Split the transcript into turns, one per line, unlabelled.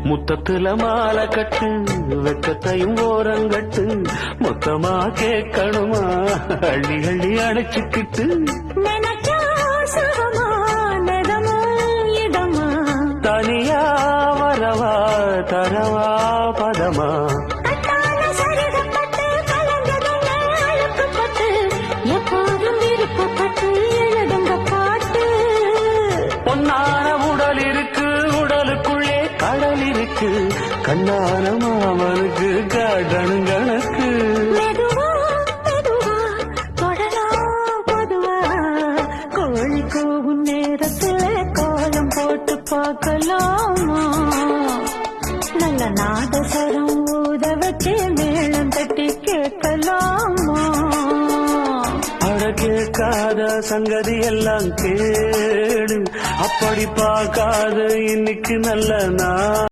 முத்தத்துல மாலை கட்டு வெக்கத்தையும் ஓரங்கட்டு மொத்தமா கேட்கணுமா அள்ளி அள்ளி அணைச்சுக்கிட்டு தனியா வரவா தரவா பதமா பொன்னான உடல் இருக்கு உடலுக்குள்ளே கடல் இருக்கு கண்ணான மாமனுக்கு காட்டணும் கணக்கு
கோழி கூவும் நேரத்துல கோலம் போட்டு பார்க்கலாமா நல்ல நாதசரம் ஊத வச்சு மேளம் தட்டி கேட்கலாமா
கேட்காத சங்கதி எல்லாம் கேடு அப்படி பார்க்காத இன்னைக்கு நல்ல நான்